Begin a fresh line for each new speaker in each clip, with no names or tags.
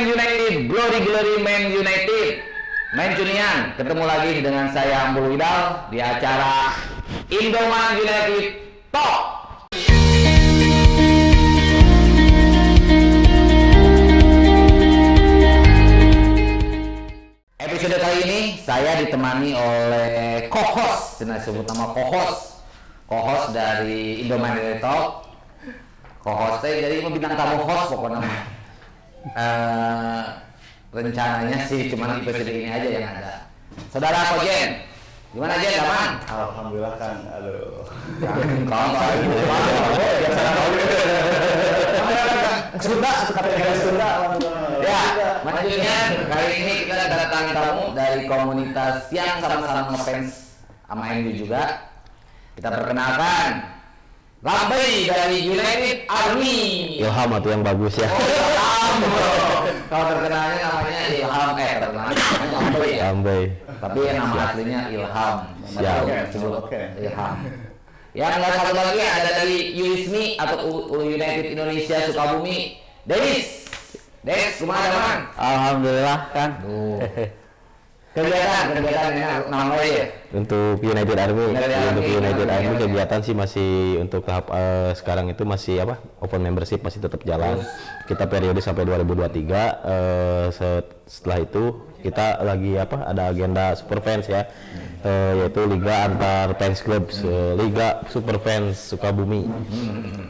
Man United, glory Man United. Main Cunian, ketemu lagi dengan saya Ambul Widal di acara Indoman United Talk. Episode kali ini saya ditemani oleh co-host, saya sebut nama co-host dari Indoman United Talk. Co-hostnya jadi bintang tamu host pokoknya. Rencananya sih cuma episode ini aja yang ada. Saudara Kojen, gimana Jen, aman?
Alhamdulillah Kang, aduh.
Sunda, Sunda. Ya, maksudnya kali ini kita kedatangan tamu dari komunitas yang sama-sama ngefans sama MU juga. Kita perkenalkan Lambai dari United Army.
Ilham atau yang bagus ya.
Ilham. Kalau terkenalnya namanya Ilham, terkenalnya namanya Lambai ya.
Lambai.
Tapi nama aslinya Ilham.
Siap.
Oke.
Ilham. Yang nggak satu lagi ada dari UISMI atau United Indonesia Sukabumi, Dennis. Dennis, gimana teman?
Alhamdulillah Kang.
Kegiatan nama ya.
Untuk United Army, kegiatan sih masih untuk tahap sekarang itu masih open membership masih tetap jalan. Kita periode sampai 2023. Setelah itu kita lagi ada agenda super fans ya, yaitu liga antar fans club, liga super fans Sukabumi.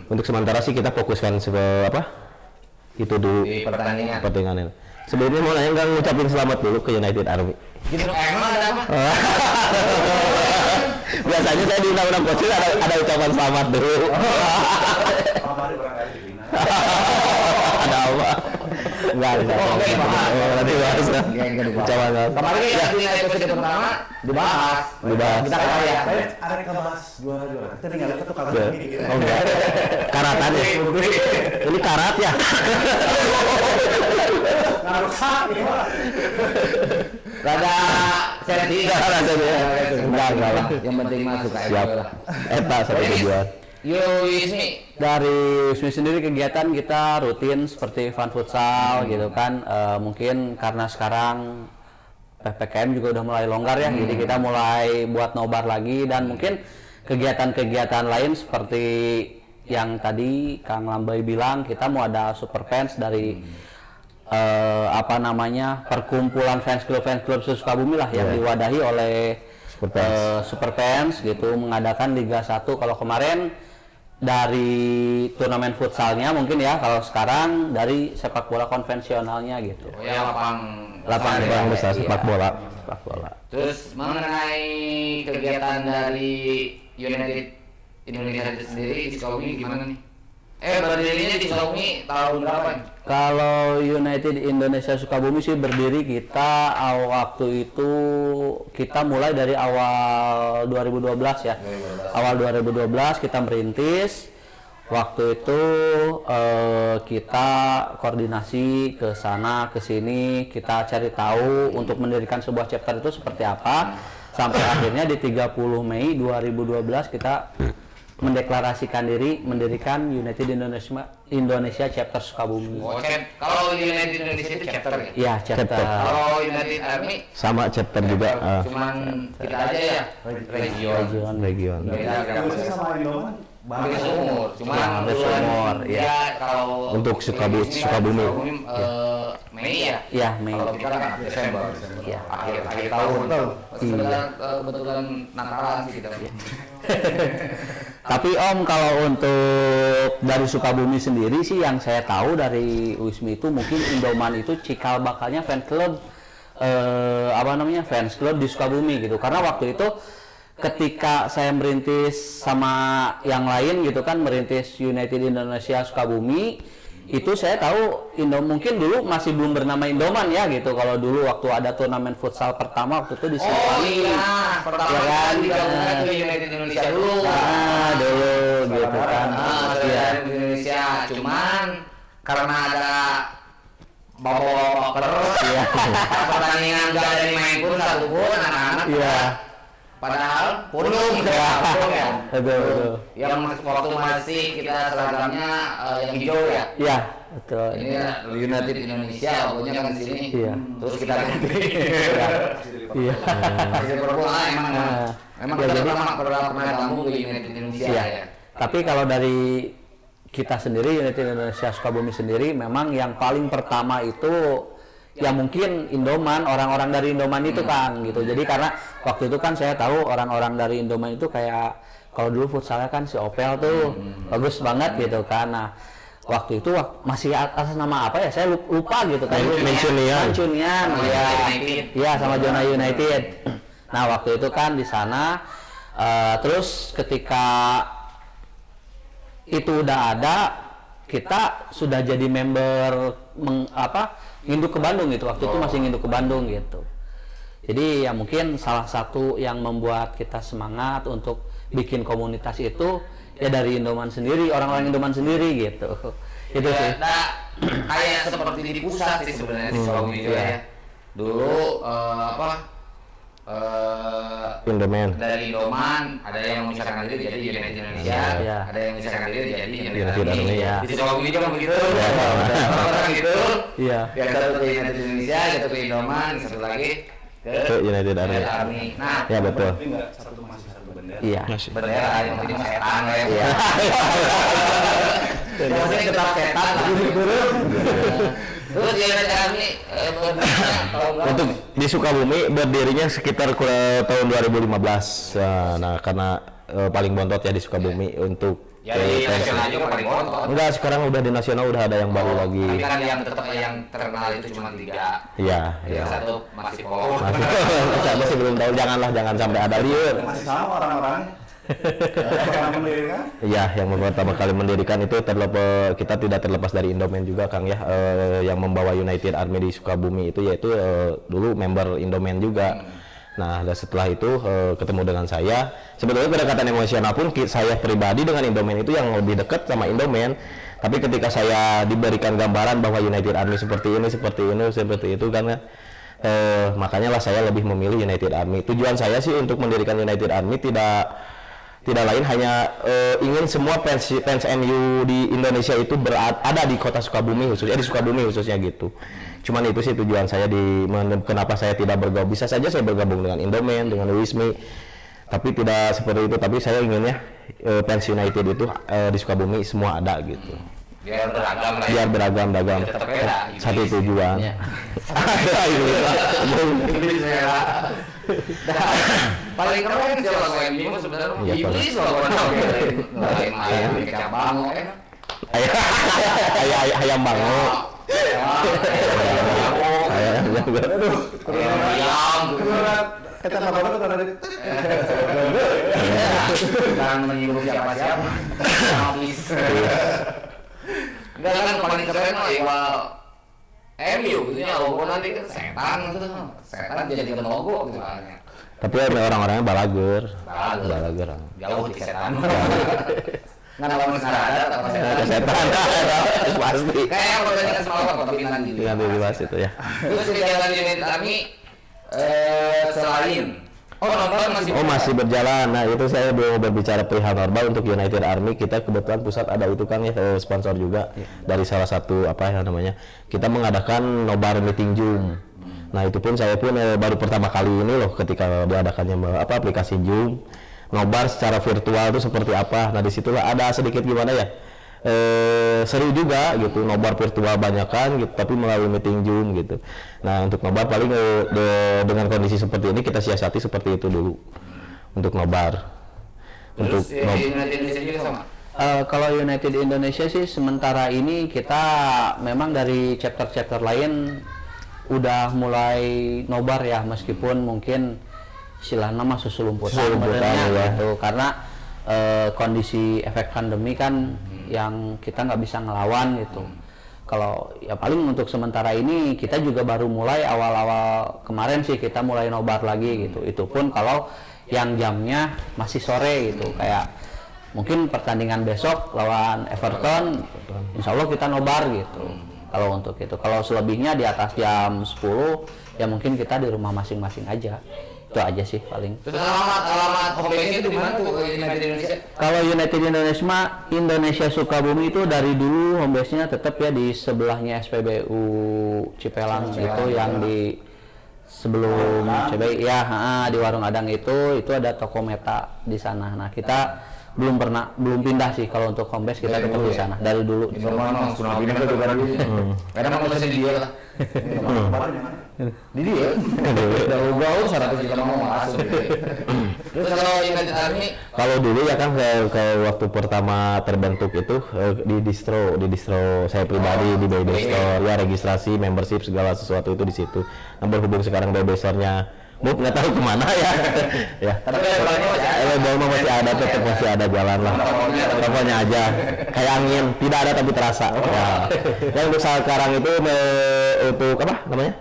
Untuk sementara sih kita fokuskan itu dulu
Di
pertandingan. Sebelumnya mau nanya, nggak ngucapin selamat dulu ke United Army.
Gitu emang ada apa?
Biasanya saya di undang-undang coaching ada ucapan selamat dulu. Ada apa? Enggak. Nanti bahas. Ucapan selamat.
Kemarin ya di episode pertama dibahas. Kita kalah ya.
Ada yang bahas juara. Kita tinggal lihat tuh kalah ini.
Oh enggak. Karatan ya? Ini karat ya?
Rada sensi.
Enggak lah.
Yang penting masuk aja.
Siap. Eta satu tujuan.
Wismi.
Dari Wismi sendiri kegiatan kita rutin seperti fun futsal gitu kan. Mungkin karena sekarang PPKM juga udah mulai longgar ya, jadi kita mulai buat nobar lagi, dan mungkin kegiatan-kegiatan lain seperti yang tadi Kang Lambai bilang, kita mau ada super fans dari perkumpulan fans club Sukabumi lah yang diwadahi oleh super fans gitu, mengadakan Liga 1. Kalau kemarin dari turnamen futsalnya mungkin ya, kalau sekarang dari sepak bola konvensionalnya gitu.
Oh ya,
Lapangan besar sepak bola.
Terus mengenai kegiatan dari United Indonesia itu sendiri di Sukabumi gimana nih? Berdirinya di Sukabumi tahun berapa nih?
Kalau United Indonesia Sukabumi sih berdiri kita waktu itu kita mulai dari awal 2012 ya. Awal 2012 kita merintis. Waktu itu kita koordinasi ke sana ke sini, kita cari tahu untuk mendirikan sebuah chapter itu seperti apa. Sampai akhirnya di 30 Mei 2012 kita mendeklarasikan diri mendirikan United Indonesia Chapter Sukabumi.
Kalau United Indonesia itu chapter ya?
Iya, chapter.
Kalau United Army
Sama chapter juga.
cuman kita aja ya,
Region.
Terusnya sama Indoman.
hampir seumur. Cuman
hampir seumur,
ya. Kalau
Untuk Sukabumi.
Mei ya?
Iya, Mei.
Kalau kita kan Desember.
Iya.
Akhir tahun. Kebetulan Natalan sih kita.
Tapi Om, kalau untuk dari Sukabumi sendiri sih yang saya tahu dari Wismi itu mungkin Indoman itu cikal bakalnya fans club fans club di Sukabumi gitu. Karena waktu itu ketika saya merintis sama yang lain gitu kan, merintis United Indonesia Sukabumi, itu saya tahu mungkin dulu masih belum bernama Indoman ya gitu. Kalau dulu waktu ada turnamen futsal pertama waktu itu di Siliwangi.
Pertama
ya kan,
digabungkan ke United Indonesia dulu.
Dulu gitu kan.
United Indonesia, cuman karena ada bawa-bawa
Iya.
pertandingan nggak ada yang main pun satu pun anak-anak.
Iya.
Padahal pulung ya.
Betul.
Yang waktu masih kita seragamnya yang hijau ya.
Iya, Betul.
Ini United Indonesia, logonya kan di sini.
Iya.
Terus kita ganti.
Iya.
Hasil performa emang
Ya,
kita
jadi-
pernah gabung ke United Indonesia
Iya.
ya.
Tapi kalau dari kita sendiri, United Indonesia Sukabumi sendiri, memang yang paling pertama itu ya mungkin Indoman, orang-orang dari Indoman itu kan gitu. Jadi karena waktu itu kan saya tahu orang-orang dari Indoman itu kayak kalau dulu futsalnya kan si Opel tuh bagus banget gitu kan. Nah, waktu itu masih atas nama apa ya? Saya lupa gitu kan. Mancunian, ya. Iya, sama Zona United. Nah, waktu itu kan di sana terus ketika itu udah ada, kita sudah jadi member nginduk ke Bandung gitu. Waktu itu masih nginduk ke Bandung gitu. Jadi ya mungkin salah satu yang membuat kita semangat untuk bikin komunitas itu ya dari Indoman sendiri, orang-orang Indoman sendiri gitu. Itu
Ya,
sih.
nah, kayak seperti di pusat sih sebenarnya di Sukabumi juga
iya.
ya. Dulu
Indoman.
dari Indoman ada yang memisahkan diri jadi United Indonesia,
Iya.
ada yang memisahkan diri jadi
United
United
Army,
Army.
ya.
Di Sukabumi juga begitu.
Iya.
Orang gitu.
Iya.
Yang satu ke United Indonesia, satu ke Indoman, satu lagi
Ke United Army.
Army. Nah,
Ya betul.
Tapi nggak satu masih satu bendera.
Iya.
bendera yang penting mah setan ya.
Iya.
Yang penting tetap setan lah. Terus United Army
Untuk di Sukabumi berdirinya sekitar tahun 2015. Nah, karena paling bontot ya di Sukabumi untuk
ya di nasional juga paling bontot.
enggak, sekarang udah di nasional udah ada yang baru
Tapi
lagi.
kan yang tetap yang terkenal itu cuma 3.
Iya,
Yang
iya.
satu masih polos.
Saya masih belum tahu, jangan sampai ada liur.
Masih sama orang-orang. Pernah mendirikan?
Iya, yang pertama kali mendirikan itu kita tidak terlepas dari Indoman juga, Kang ya. Yang membawa United Army di Sukabumi itu yaitu dulu member Indoman juga. Nah, dan setelah itu ketemu dengan saya. Sebetulnya kedekatan emosional pun saya pribadi dengan Indoman itu yang lebih dekat sama Indoman. Tapi ketika saya diberikan gambaran bahwa United Army seperti ini, seperti itu karena makanya lah saya lebih memilih United Army. Tujuan saya sih untuk mendirikan United Army tidak lain hanya ingin semua fans MU di Indonesia itu ada di kota Sukabumi khususnya, di Sukabumi khususnya gitu. Cuman itu sih tujuan saya kenapa saya tidak bergabung. Bisa saja saya bergabung dengan Indoman, dengan Luismi, tapi tidak seperti itu. Tapi saya inginnya fans United itu di Sukabumi semua ada gitu.
Biar beragam lah.
Biar beragam.
Tetap beda.
Satu tujuan.
Iya.
Iblis ya. Paling keren sih lagu MU sebenarnya.
Iya,
Iblis lagu main kecap bango enak.
Ayam bango.
Ayam.
Kita nggak tahu kan ada.
Jangan menyinggung siapa-siapa. Habis. Enggak kan paling keren mah ya MU gitu ya, logo nanti kan setan gitu. Setan dijadikan logo gitu kan.
Tapi orang-orangnya balager.
Balager. Jauh di setan. Nggak lawan ada apa
Setan pasti.
Kayak yang tadi kan semalam kota Pinang gitu.
Dengan bebas itu ya.
Terus kegiatan United Army selain nonton
Masih berjalan. Nah, itu saya belum berbicara perihal normal untuk United Army. Kita kebetulan pusat ada itu kan ya, sponsor juga dari salah satu namanya. Kita mengadakan nobar meeting Zoom. Nah, itu pun saya pun baru pertama kali ini loh ketika diadakannya aplikasi Zoom. Nobar secara virtual itu seperti apa. Nah, disitulah ada sedikit gimana ya. Seru juga gitu, nobar virtual banyakan gitu, tapi melalui meeting Zoom gitu. Nah, untuk nobar paling dengan kondisi seperti ini kita siasati seperti itu dulu untuk nobar.
Terus United Indonesia juga sama.
Kalau United Indonesia sih sementara ini kita memang dari chapter-chapter lain udah mulai nobar ya, meskipun mungkin istilahnya mah susulumputan sebenarnya
ya.
gitu, karena kondisi efek pandemi kan yang kita nggak bisa ngelawan gitu. Kalau ya paling untuk sementara ini kita juga baru mulai awal-awal kemarin sih kita mulai nobar lagi gitu. Itu pun kalau yang jamnya masih sore gitu, kayak mungkin pertandingan besok lawan Everton, insya Allah kita nobar gitu. Kalau untuk itu, kalau selebihnya di atas jam 10 ya mungkin kita di rumah masing-masing aja Itu aja sih paling.
Terus alamat home base itu di mana tuh United Indonesia?
Kalau United Indonesia mah Indonesia Sukabumi itu dari dulu home base-nya tetap ya di sebelahnya SPBU Cipelang itu yang di sebelum CBI ya, di Warung Adang itu ada toko Meta di sana. Nah, kita belum pindah sih kalau untuk home base kita tetap di sana dari dulu.
Informan Tsunami itu juga dulu. Karena mau ngelesin dia lah. Di dia. Udah gaul 100 juta mau masuk. Terus kalau United Army
Kalau dulu ya kan ke waktu pertama terbentuk itu di distro saya pribadi di BB Store ya, registrasi membership segala sesuatu itu di situ. Nah, berhubung sekarang BB Store-nya nggak tahu kemana ya. Ya.
tapi
Labelnya masih ada, tetap masih ada jalan lah. Pokoknya aja kayak angin, tidak ada tapi terasa. Ya. Yang untuk sekarang itu untuk apa namanya?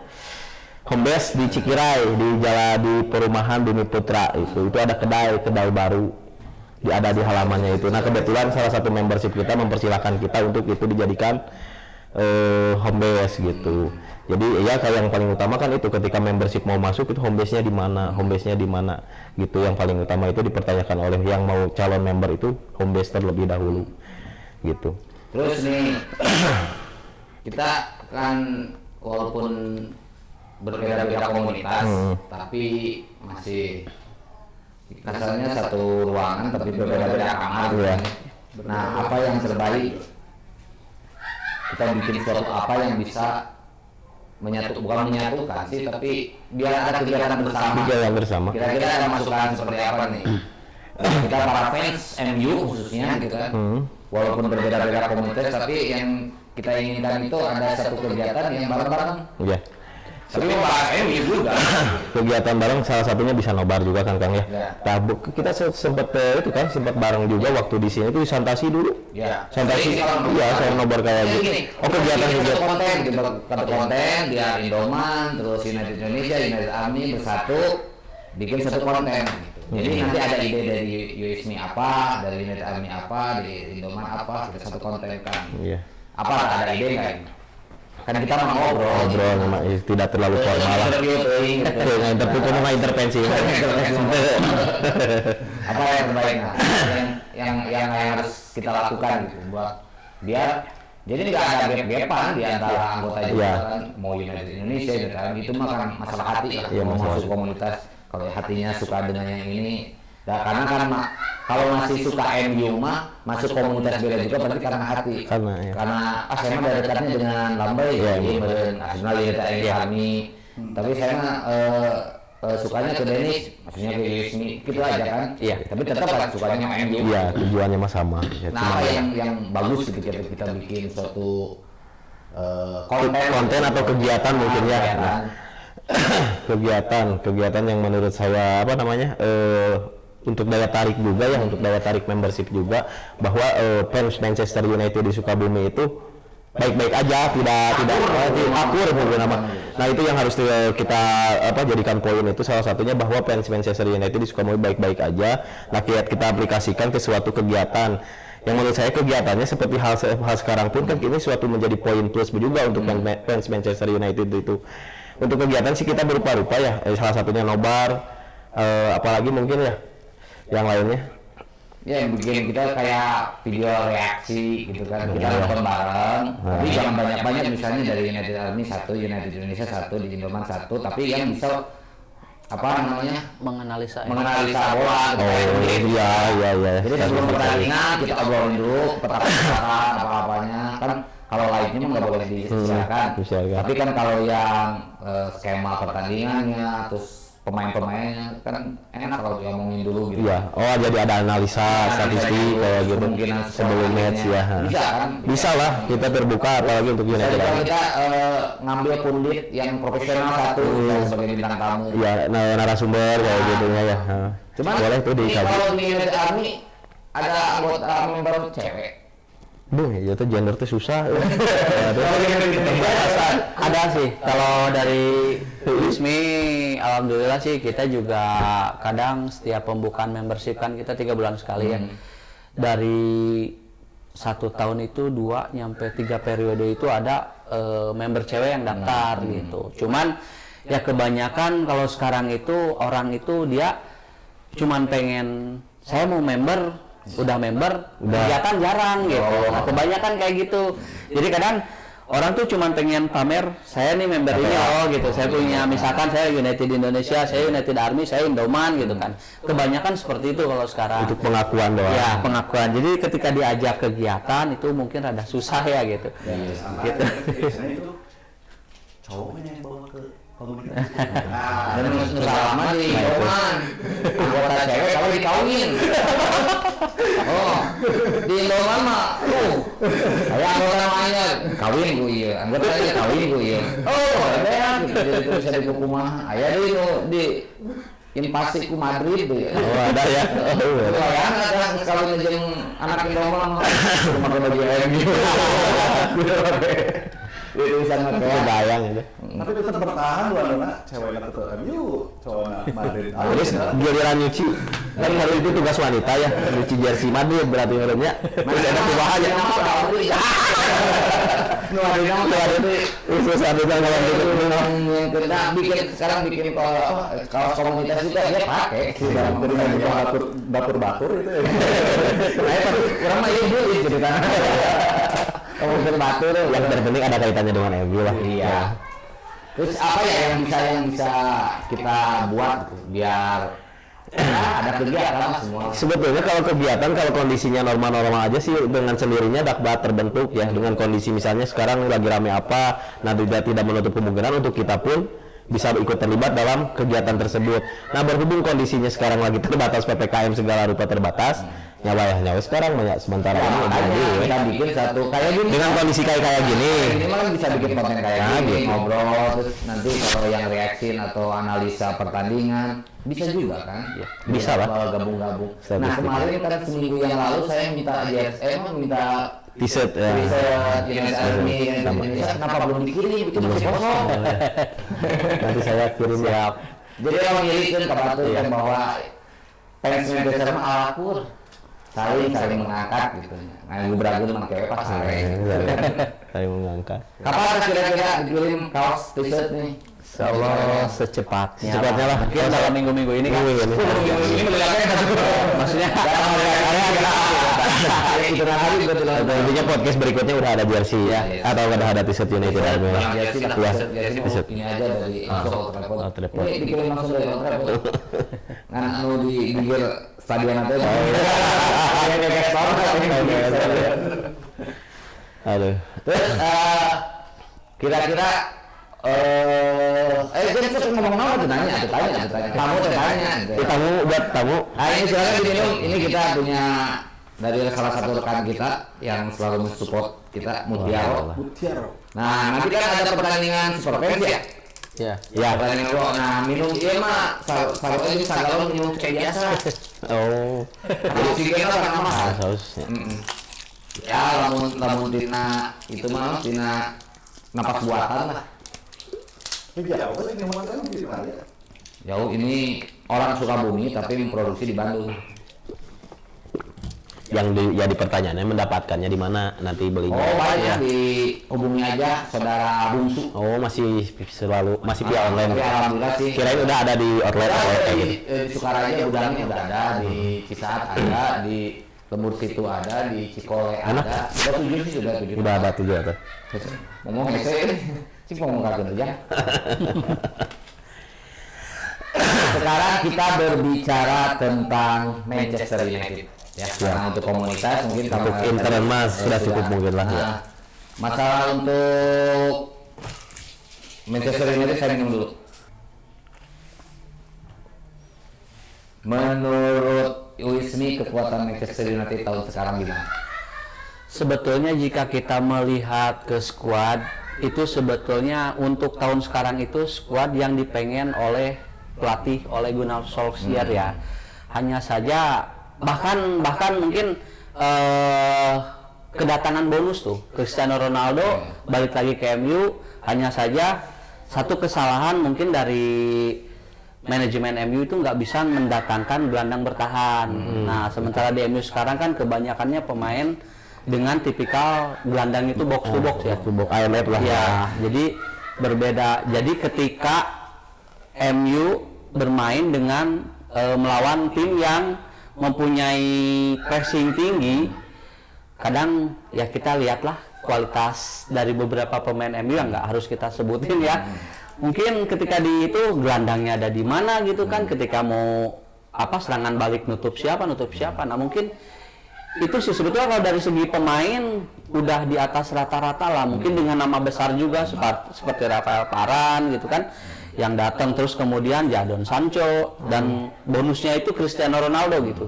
Home base di Cikirai di perumahan Bumi Putra itu ada kedai baru ada di halamannya itu. Nah, kebetulan salah satu membership kita mempersilahkan kita untuk itu dijadikan home base gitu. Jadi ya kayak yang paling utama kan itu ketika membership mau masuk itu home base-nya di mana gitu. Yang paling utama itu dipertanyakan oleh yang mau calon member itu home base terlebih dahulu gitu.
Terus nih kita kan walaupun berbeda-beda komunitas tapi masih kasarnya satu ruangan tapi berbeda-beda kamar.
Iya.
Nah, apa yang terbaik kita bikin suatu apa yang bisa bukan menyatukan sih, tapi biar ada kegiatan bersama. Kira-kira ada masukan seperti apa nih? Kita para fans MU khususnya gitu kan, walaupun berbeda-beda komunitas, tapi yang kita inginkan itu ada satu kegiatan yang bareng-bareng.
Iya.
Tapi membahas MU juga.
Kegiatan bareng salah satunya bisa nobar juga kan Kang ya. Nah, kita sempat bareng juga waktu di sini itu di Santasi dulu.
Ya.
Santasi. Iya, saya nobar kayak gitu.
Konten gitu, satu konten dia Indoman, terus United Indonesia, United Army bersatu bikin satu konten gitu. Jadi nanti ada ide dari USMI apa, dari United Army apa, dari Indoman apa, kita satu konten kan.
Iya.
Apa ada ide kan? Kan kita mau ngobrol
Memang tidak terlalu formal lah. Intervensi.
Apa yang terbaik yang harus kita lakukan gitu buat biar jadi nggak ada gap-gapan di antara anggota juga kan, mau United Indonesia itu mah kan masalah hati lah. Mau masuk komunitas kalau hatinya suka dengan yang ini. Karena kan kalau masih suka MU mah masuk komunitas beda juga berarti karena hati. Karena saya mah dari dekatnya dengan Lambai Arsenal United Army. Tapi saya mah sukanya ke Dennis, maksudnya ke Yusmi, gitu aja kan. Iya. Tapi tetap sukanya MU.
Iya, tujuannya mah sama.
Nah, apa yang bagus ketika kita bikin suatu
konten atau kegiatan mungkin ya. Kegiatan yang menurut saya apa namanya untuk daya tarik juga ya, untuk daya tarik membership juga bahwa fans Manchester United di Sukabumi itu baik-baik aja, tidak akur mungkin nama. Nah, itu yang harus kita jadikan poin itu salah satunya bahwa fans Manchester United di Sukabumi baik-baik aja. Nah, kita aplikasikan ke suatu kegiatan yang menurut saya kegiatannya seperti hal sekarang pun kan ini suatu menjadi poin plus juga untuk fans Manchester United itu. Untuk kegiatan sih kita berupa-rupa ya, salah satunya nobar, apalagi mungkin ya yang lainnya
ya yang bikin kita kayak video reaksi gitu kan, kita nonton bareng, tapi jangan banyak-banyak, misalnya dari United Army satu, United Indonesia satu, di Indoman satu, tapi yang bisa apa namanya menganalisa bola gitu.
Iya.
Jadi sebelum pertandingan kita obrolin dulu peta-peta apa-apanya kan. Kalau live-nya mah nggak boleh disiarkan. Tapi kan kalau yang skema pertandingannya, terus pemain-pemainnya kan enak kalau diomongin dulu gitu.
Iya. Oh, jadi ada analisa statistik kayak gitu sebelum match ya.
Bisa kan?
Bisa lah, kita terbuka apalagi untuk United.
Kita ngambil pundit yang profesional satu sebagai bintang tamu.
Iya, narasumber kayak gitu ya.
Cuman
boleh tuh dikaji.
Kalau di United Army ada anggota member cewek.
Ya tuh gender tuh susah.
Ada sih. Kalau dari Ismi, alhamdulillah sih kita juga kadang setiap pembukaan membership kan kita 3 bulan sekali ya. Dari 1 tahun itu 2 nyampe 3 periode itu ada member cewek yang daftar gitu. Cuman Ya kebanyakan kalau sekarang itu orang itu dia cuman pengen saya mau member, udah kegiatan jarang gitu. Nah, kebanyakan kayak gitu. Jadi kadang orang tuh cuman pengen pamer, saya nih member ini gitu. Saya punya misalkan saya United Indonesia, saya United Army, saya Indoman gitu kan. Kebanyakan seperti itu kalau sekarang.
Untuk pengakuan doang.
Ya, pengakuan. Jadi ketika diajak kegiatan itu mungkin rada susah ya gitu.
Gitu. Biasanya itu cowoknya yang bawa ke komunitas.
Dan selama di Indoman anggota cewek kalau dikawin. Oh, di Indoman mah, saya anggota namanya kawin gue iya, anggotanya kawin gue iya. Oh, ada ya, jadi terus saya di rumah. Ayah di invasi ku Madrid deh.
Oh, ada ya.
Ya, ada kalau ngejeng anak Indoman rumah baju MU. Itu sangat
Kebayang itu.
Tapi tetap bertahan dua anak ceweknya tetap MU, cowoknya Madrid.
Terus giliran nyuci, kan hari itu tugas wanita ya, nyuci jersey Madrid berarti menurutnya. Terus ada perubahannya. Khusus ada kalau gitu.
Kita sekarang bikin kalau komunitas juga dia pakai.
Batur itu ya.
Tapi orang mah iya beli cerita. Komunitas batur
Yang terpenting ada kaitannya dengan MU lah.
iya. Terus apa ya yang bisa kita buat gitu, biar ada kegiatan lah semua.
Sebetulnya kalau kegiatan kalau kondisinya normal-normal aja sih dengan sendirinya dapat terbentuk ya dengan kondisi misalnya sekarang lagi rame apa, nah tidak menutup kemungkinan untuk kita pun bisa ikut terlibat dalam kegiatan tersebut. Nah berhubung kondisinya sekarang lagi terbatas PPKM segala rupa terbatas, nyawa sekarang banyak sementara ini
Makanya kita bikin satu kayak gini.
dengan kondisi kayak gini.
Ini malah bisa bikin konten kayak gini, ngobrol terus nanti kalau yang reaction atau analisa pertandingan bisa juga kan?
Ya, bisa lah.
Gabung-gabung. Nah
Statistik.
kemarin kan seminggu yang lalu saya minta JSM minta
T-shirt ya.
United Army Indonesia, kenapa belum dikirim? Itu masih kosong.
Nanti saya kirim ya.
Jadi orang ngirikan ke Batur kan bahwa fans Manchester mah alakur, saling mengangkat gitu. Nah, beragam sama cewek pas sore.
Saya mengangkat.
Kapan kira-kira dikirim kaos T-shirt nih?
Insyaallah secepatnya.
Secepatnya lah.
Mungkin dalam minggu-minggu ini kan.
Ini
Maksudnya
itu hari betul.
Intinya podcast berikutnya udah ada jersey ya atau udah ada t-shirt United Army.
T-shirt ini aja dari Old Trafford. Ini dikirim langsung dari Old Trafford. Kan di pinggir stadion apa ya?
Aduh.
Terus kira-kira kita ngomong apa tuh nanya. Kamu tanya.
Tamu buat tamu.
Ini silakan diminum. Ini kita punya dari salah satu rekan kita yang selalu mensupport kita, Mutiaro. Nah, nanti kan ada pertandingan Super Fans ya?
ya.
Ya.
Pertandingan lo, nah minum dia mah salut aja bisa galon minum kayak biasa.
Oh.
Jadi oksigennya sangat mahal.
Sausnya.
Ya, lamun tina itu mah tina napas buatan lah.
Jauh kan yang mana di mana?
Jauh ini orang Sukabumi tapi memproduksi di Bandung.
Yang jadi pertanyaannya mendapatkannya di mana nanti belinya?
Oh banyak dihubungi aja saudara bungsu.
Oh masih via online.
Tapi alhamdulillah sih.
Kirain udah ada di outlet kayak gitu.
Di Sukaraja gudangnya udah ada, di Cisaat ada, di Lembur Situ ada, di Cikole ada. Udah 7 sih sudah 7.
Udah ada 7 atau?
Ngomong hese sih ngomong kagak aja. Sekarang kita berbicara tentang Manchester United. Ya, karena untuk komunitas mungkin
Untuk intern mas sudah cukup mungkin lah ya.
Nah, masalah untuk Manchester United saya minum dulu. Menurut Wismi kekuatan Manchester United tahun sekarang gimana?
Sebetulnya jika kita melihat ke skuad itu sebetulnya untuk tahun sekarang itu skuad yang dipengen oleh pelatih oleh Gunnar Solskjaer ya. Hanya saja bahkan mungkin kedatangan bonus tuh Cristiano Ronaldo balik lagi ke MU, hanya saja satu kesalahan mungkin dari manajemen MU itu nggak bisa mendatangkan gelandang bertahan. Nah sementara di MU sekarang kan kebanyakannya pemain dengan tipikal gelandang itu box to box ya.
Box IMF lah.
Ya, jadi berbeda. Jadi ketika MU bermain dengan melawan tim yang mempunyai pressing tinggi. Kadang ya kita lihatlah kualitas dari beberapa pemain MU yang nggak harus kita sebutin ya. Mungkin ketika di itu gelandangnya ada di mana gitu kan, ketika mau serangan balik nutup siapa. Nah mungkin itu sih sebetulnya kalau dari segi pemain udah di atas rata-rata lah, mungkin dengan nama besar juga seperti Rafael Varane gitu kan yang datang, terus kemudian Jadon Sancho dan bonusnya itu Cristiano Ronaldo gitu.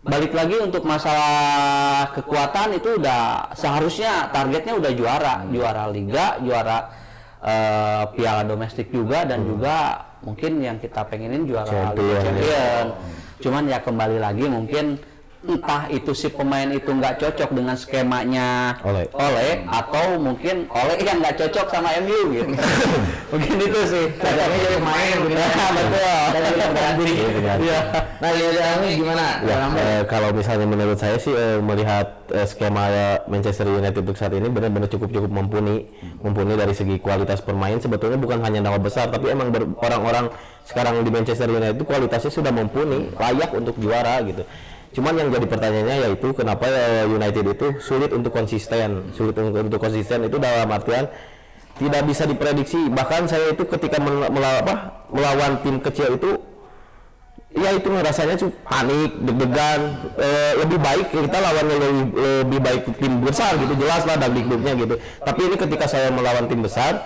Balik lagi untuk masalah kekuatan itu udah seharusnya targetnya udah juara Liga, juara Piala Domestik juga, dan juga mungkin yang kita pengenin juara Liga Champion. Cuman ya kembali lagi mungkin entah itu si pemain itu nggak cocok dengan skemanya Ole atau mungkin Ole yang nggak cocok sama MU gitu. Mungkin itu sih.
Cocoknya jadi pemain gitu.
Betul.
Iya. Nah, ini gimana?
Kalau misalnya menurut saya sih melihat skema Manchester United untuk saat ini benar-benar cukup mumpuni dari segi kualitas permain. Sebetulnya bukan hanya nama besar, tapi emang orang-orang sekarang di Manchester United itu kualitasnya sudah mumpuni, layak untuk juara gitu. Cuman yang jadi pertanyaannya yaitu kenapa United itu sulit untuk konsisten itu dalam artian tidak bisa diprediksi. Bahkan saya itu ketika melawan tim kecil itu ya itu rasanya panik, deg-degan, lebih baik kita lawannya lebih baik tim besar gitu, jelas lah dagdikduknya gitu. Tapi ini ketika saya melawan tim besar,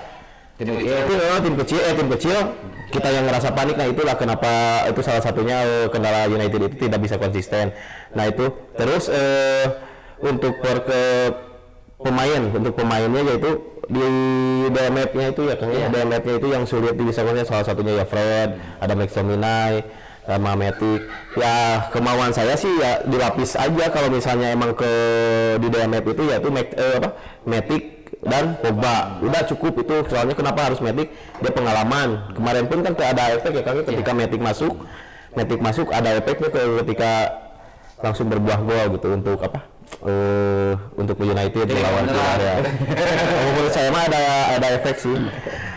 tim kecil kita yang ngerasa panik. Nah itulah kenapa itu salah satunya kendala United itu tidak bisa konsisten. Nah itu terus untuk pemainnya yaitu di DMF-nya itu ya Kang, DMF-nya itu yang sulit dipisahkannya, salah satunya ya Fred, ada McTominay sama Matic. Ya kemauan saya sih ya dilapis aja kalau misalnya emang di DMF itu yaitu Matic dan Pogba, udah cukup itu. Soalnya kenapa harus Matic? Dia pengalaman. Kemarin pun kan ada efek ya Kang, ketika Matic masuk ada efeknya ketika langsung berbuah gol gitu untuk United melawan Villarreal. Menurut saya mah ada efek sih.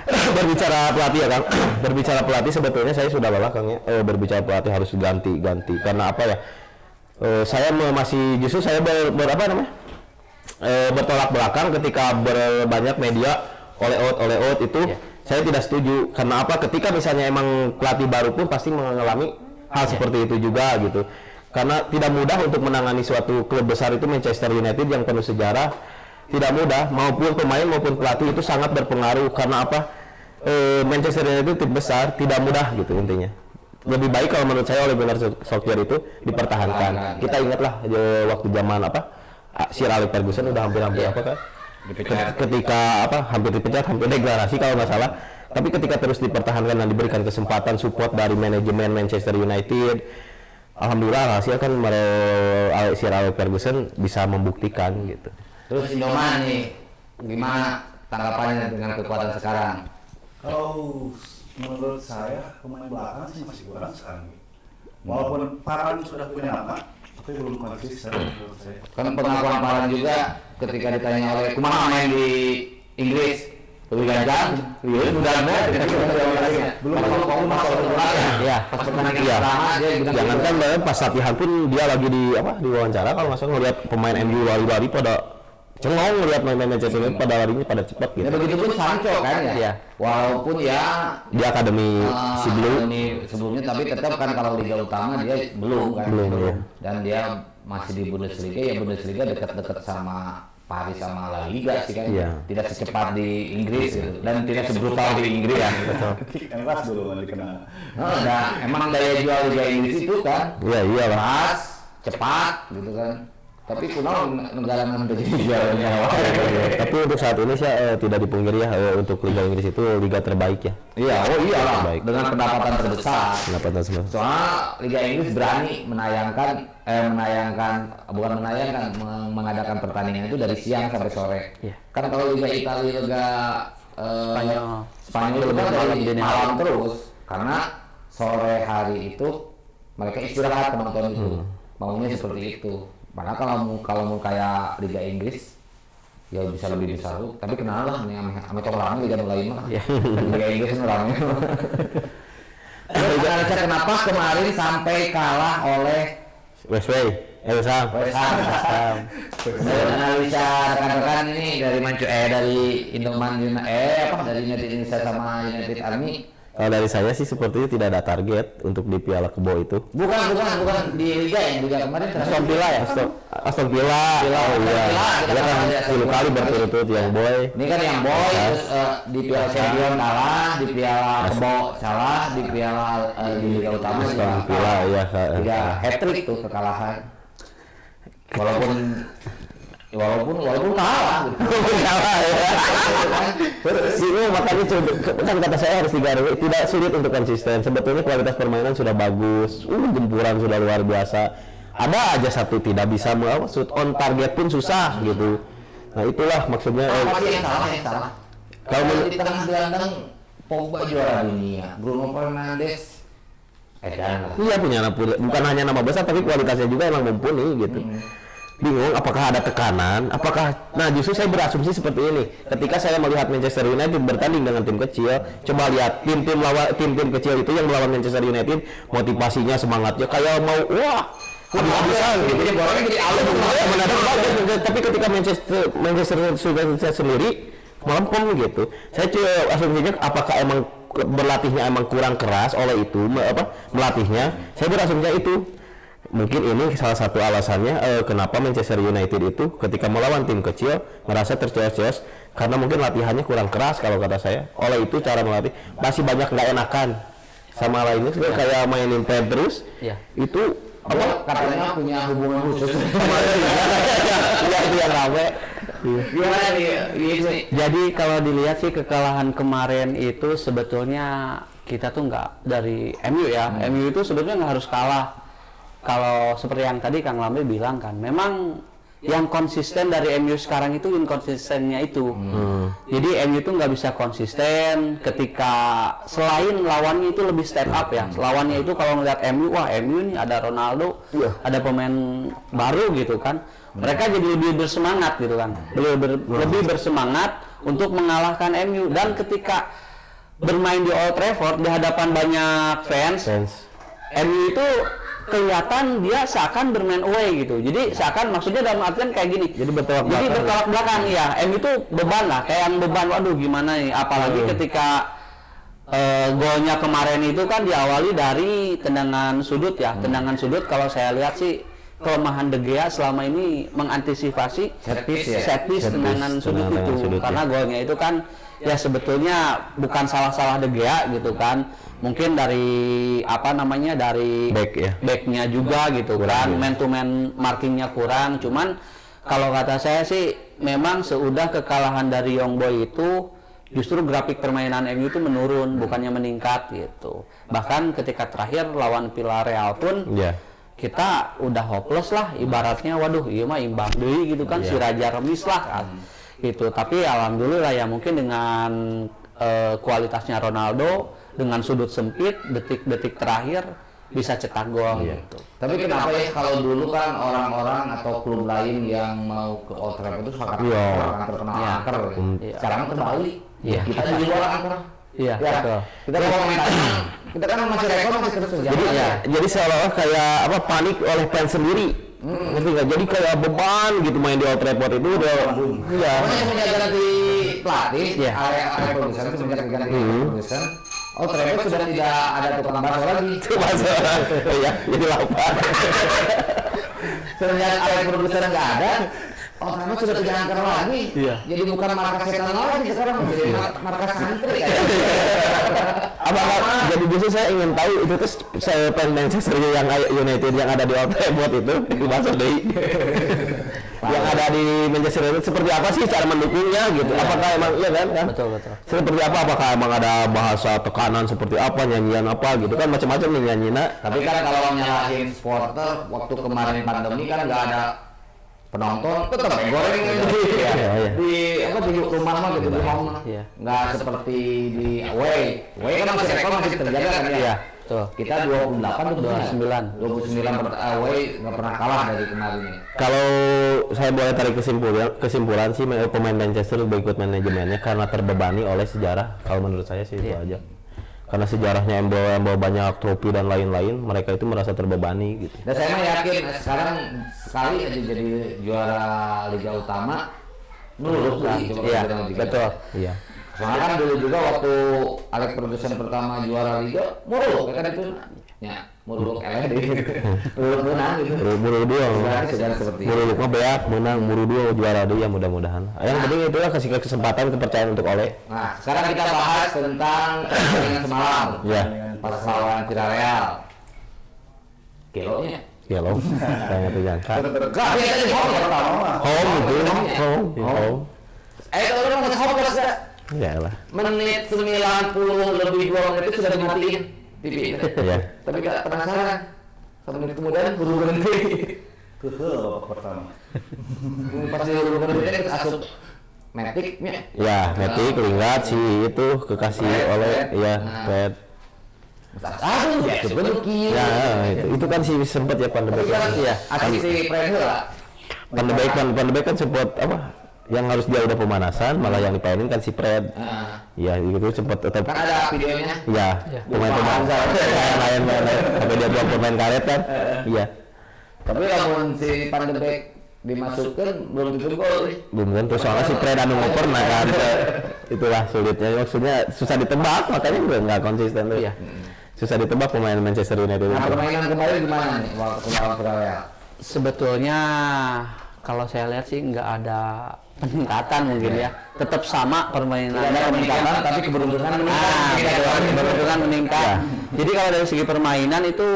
Berbicara pelatih ya Kang, berbicara pelatih sebetulnya saya sudah lelah Kang ya. Berbicara pelatih harus ganti karena apa ya? Saya masih justru saya bertolak belakang ketika banyak media oleh out itu. Saya tidak setuju. Karena apa? Ketika misalnya emang pelatih baru pun pasti mengalami hal seperti itu juga gitu. Karena tidak mudah untuk menangani suatu klub besar itu Manchester United yang penuh sejarah. Tidak mudah, maupun pemain maupun pelatih itu sangat berpengaruh. Karena apa? Manchester United itu tim besar, tidak mudah gitu intinya. Lebih baik kalau menurut saya Ole Gunnar Solskjaer itu dipertahankan. Kita ingatlah waktu zaman Sir Alex Ferguson udah hampir kan? Ketika hampir dipecat, hampir degradasi kalau nggak salah. Tapi ketika terus dipertahankan dan diberikan kesempatan support dari manajemen Manchester United, alhamdulillah hasil kan Sir Alex Ferguson bisa membuktikan gitu.
Terus Indoman nih, gimana tanggapannya dengan kekuatan sekarang?
Kalau menurut saya pemain belakang sih masih kurang sekarang. Walaupun Varane sudah punya nama, tapi belum konsisten menurut saya.
Kan pengakuan Varane juga ketika ditanya oleh kumaha main di Inggris lebih gancang, belum masuk
ya.
Pas pertandingan pertama dia
jangan kan pas latihan pun dia lagi di diwawancara kalau nggak salah ngeliat pemain MU lari-lari pada cengong, ngeliat main Manchester United pada larinya pada cepat gitu.
Ya begitupun Sancho kan ya. Walaupun ya
di akademi
sebelumnya, tapi tetap kan kalau liga utama dia belum.
Ya.
Dan dia masih di Bundesliga, ya Bundesliga dekat-dekat sama Paris sama La Liga sih kan.
Iya.
Tidak secepat di Inggris gitu. Dan tidak sebrutal di Inggris kan.
Keras dulu dikenal.
Nah, emang daya jual Liga Inggris itu kan.
Iya iyalah.
Keras, cepat gitu kan. Tapi kuno negara yang menjadi juaranya.
Tapi untuk saat ini saya tidak dipungkiri ya, untuk Liga Inggris itu liga terbaik ya.
Iya, iyalah.
Terbaik.
Dengan pendapatan terbesar.
Soalnya
Liga Inggris berani mengadakan pertandingan itu dari siang sampai sore.
Iya.
Kan kalau Liga Italia, Liga Spanyol itu kan dari malam terus, karena sore hari itu mereka istirahat penonton itu. Maunya seperti itu. Padahal kalau mau kayak Liga Inggris ya bisa lebih besar tuh. Tapi kenal lah nih ame tong rame liga lain mah.
Ya.
Liga Inggris nu rame. Terus analisa kenapa kemarin sampai kalah oleh
West Ham.
West Ham. Analisa rekan-rekan ini dari dari Indoman dari United Indonesia sama United Army.
Kalau dari saya sih sepertinya tidak ada target untuk di Piala Kebo itu.
Bukan di liga kemarin
Aston Villa ya.
Aston Villa. Oh iya. Dia kan 10 kali berturut-turut yang boy.
Ini kan yang boy, terus di Piala Champion kalah, di Piala Kebo salah, di Piala di Liga Utama
Aston Villa ya.
Tiga hat-trick tuh kekalahan. Walaupun kalah gitu.
Kalah ya. Ini makanya kan kata saya harus digaris, tidak sulit untuk konsisten. Sebetulnya kualitas permainan sudah bagus, gempuran sudah luar biasa. Ada aja satu tidak bisa shoot on target pun susah gitu. Nah itulah maksudnya.
Yang salah. Kalau di tengah gelandang Pogba juara dunia, Bruno Fernandes
Iya punya bukan hanya nama besar tapi kualitasnya juga emang mumpuni gitu. Bingung apakah ada tekanan, nah justru saya berasumsi seperti ini ketika saya melihat Manchester United bertanding dengan tim kecil, coba lihat tim kecil itu yang melawan Manchester United, motivasinya semangatnya kayak mau habis-habisan gitu ya, jadi alur tapi ketika Manchester United sendiri melempem gitu. Saya coba asumsinya apakah emang berlatihnya emang kurang keras oleh itu melatihnya, saya berasumsinya itu. Mungkin ini salah satu alasannya kenapa Manchester United itu ketika melawan tim kecil merasa terceos-ceos karena mungkin latihannya kurang keras kalau kata saya. Oleh itu cara melatih masih banyak nggak enakan sama lainnya kayak mainin pen terus. Itu
katanya punya hubungan khusus
sama ya itu yang rame.
Jadi kalau dilihat sih kekalahan kemarin itu sebetulnya kita tuh nggak dari MU ya. MU itu sebetulnya nggak harus kalah. Kalau seperti yang tadi Kang Lambe bilang kan, memang yang konsisten dari MU sekarang itu inkonsistennya itu. Jadi MU itu nggak bisa konsisten ketika selain lawannya itu lebih step up ya. Lawannya itu kalau ngeliat MU, wah MU nih ada Ronaldo, ada pemain baru gitu kan. Mereka jadi lebih bersemangat gitu kan, lebih bersemangat untuk mengalahkan MU. Dan ketika bermain di Old Trafford di hadapan banyak fans. MU itu kelihatan dia seakan bermain away gitu. Jadi seakan maksudnya dalam artian kayak gini. Jadi bertolak belakang ya. MU itu beban lah, kayak yang beban. Waduh gimana nih? Apalagi ketika golnya kemarin itu kan diawali dari tendangan sudut ya. Tendangan sudut kalau saya lihat sih kelemahan De Gea selama ini mengantisipasi set piece tendangan sudut itu. Karena golnya itu kan ya sebetulnya bukan salah De Gea gitu kan. Mungkin dari dari backnya juga gitu kan, man to man markingnya kurang. Cuman kalau kata saya sih memang seudah kekalahan dari Young Boy itu justru grafik permainan MU itu menurun, bukannya meningkat gitu. Bahkan ketika terakhir lawan Villarreal pun kita udah hopeless lah ibaratnya, waduh iya mah imbang deui gitu kan, si Raja remis lah kan. Gitu. Tapi alhamdulillah ya mungkin dengan kualitasnya Ronaldo dengan sudut sempit detik-detik terakhir bisa cetak gol gitu.
Tapi kenapa ya kalau dulu kan orang-orang atau klub lain yang mau ke Old Trafford itu sangat terkenal angker. Sekarang terbalik. Kita jadi bola angker.
Betul.
Kita kita kan masih rekor masih terus
jadi seolah-olah kayak panik oleh fans sendiri. Ngerti nggak? Jadi kayak beban gitu main di Old Trafford itu udah.
Pokoknya semenjak ganti pelatih, area produsen semenjak ganti produsen, Old Trafford sudah tidak ada tukang bakso lagi.
Ya, jadi lapar.
Semenjak area produsen nggak ada, Old Trafford sudah tidak angker lagi. Jadi bukan markas setan lagi sekarang, jadi markas santri.
Jadi justru saya ingin tahu itu tuh saya Manchester yang United yang ada di Old Trafford itu di Basel deh. Yang ada di Manchester United seperti apa sih cara mendukungnya gitu? Apakah emang kan?
Betul.
Seperti apa? Apakah emang ada bahasa tekanan seperti apa, nyanyian apa gitu kan macam-macam nih nyanyinya.
Tapi kan kalau nyalahin supporter waktu kemarin pandemi kan nggak ada penonton, tetap goreng di rumah mah gitu di home nggak seperti di away kan masih rekor masih terjaga kan ya.
Tuh.
Kita 28 tuh
29.
29 away nggak pernah kalah dari kemarin ini.
Kalau saya boleh tarik kesimpulan sih pemain Manchester lebih ikut manajemennya karena terbebani oleh sejarah. Kalau menurut saya sih itu aja. Karena sejarahnya embel banyak trofi dan lain-lain, mereka itu merasa terbebani gitu.
Dan saya mah yakin sekarang sekali aja jadi juara Liga Utama mulus kan.
Iya, betul.
Iya.
Soalnya kan dulu juga waktu Alex Ferguson pertama juara Liga mulus kan itu. Ya, mulus LHD. Mulus menang gitu.
Muru dua.
Berarti sejarah seperti itu.
Muru mah beak menang, muru dua juara dia mudah-mudahan. Yang penting itulah kasih kesempatan kepercayaan untuk Ole.
Nah, sekarang kita bahas tentang pertandingan semalam.
Iya.
Pas lawan Villarreal. Kilonya.
Ya loh. Saya nggak nyangka.
Enggak, dia tadi home pertama.
Home itu, home.
Kalau orang nggak home terus ya.
Ya lah.
Menit 90 lebih 2 menit itu sudah dimatiin TV.
Iya.
Tapi gak penasaran. 1 menit kemudian buru berhenti.
Babak pertama.
Pas dia buru berhenti terus asup Matic-nya.
Ya, Matic, Lingard si itu kekasih oleh ya Fred.
Aduh, ya sebelum kiri.
Ya, itu kan sih sempat ya Van de Beek.
Iya, asli si Fred lah.
Van de Beek kan sempat apa? Yang harus dia udah pemanasan, malah yang dipainin kan si Fred. Ya, itu sempat tetap.
Kan ada videonya.
Ya, pemain-pemain lain sampai dia buat pemain karet kan. Iya.
Tapi namun si Van de Beek dimasukkan belum tentu gol.
Belum tentu soalnya si Fred anu ngoper nah kan. Itulah sulitnya, maksudnya susah ditebak makanya nggak konsisten tuh.
Iya.
Susah ditebak pemain Manchester United itu.
Nah, permainan kemarin gimana nih waktu lawan Villarreal?
Sebetulnya kalau saya lihat sih nggak ada peningkatan mungkin ya. Tetap sama permainan.
Tidak ada peningkatan tapi keberuntungan meningkat.
Keberuntungan meningkat. Jadi kalau dari segi permainan itu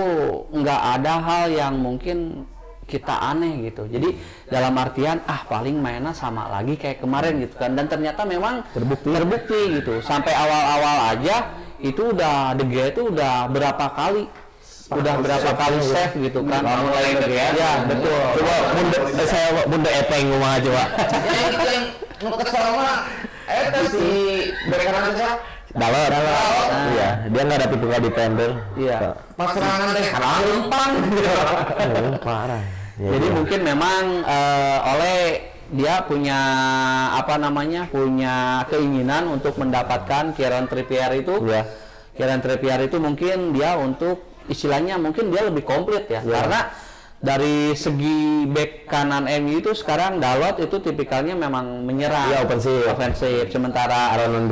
nggak ada hal yang mungkin kita aneh gitu. Jadi dalam artian paling mainnya sama lagi kayak kemarin gitu kan. Dan ternyata memang terbukti gitu. Sampai awal-awal aja itu udah De Gea itu udah berapa kali save gitu kan.
Mulai De Gea.
Ya, betul.
Coba bunda epeng rumah coba.
Yang kesel mah itu si bek kanan itu
Dalot. Iya, dia nggak ada tipikal defender.
Iya.
pas serangan teh kalah lempang.
Parah. Ya,
Jadi
ya.
mungkin memang oleh dia punya punya keinginan untuk mendapatkan Kieran Trippier itu.
Ya.
Kieran Trippier itu mungkin dia untuk istilahnya mungkin dia lebih komplit ya. Karena dari segi bek kanan MU itu sekarang Dalot itu tipikalnya memang menyerang.
Iya, ofensif.
Sementara
Aaron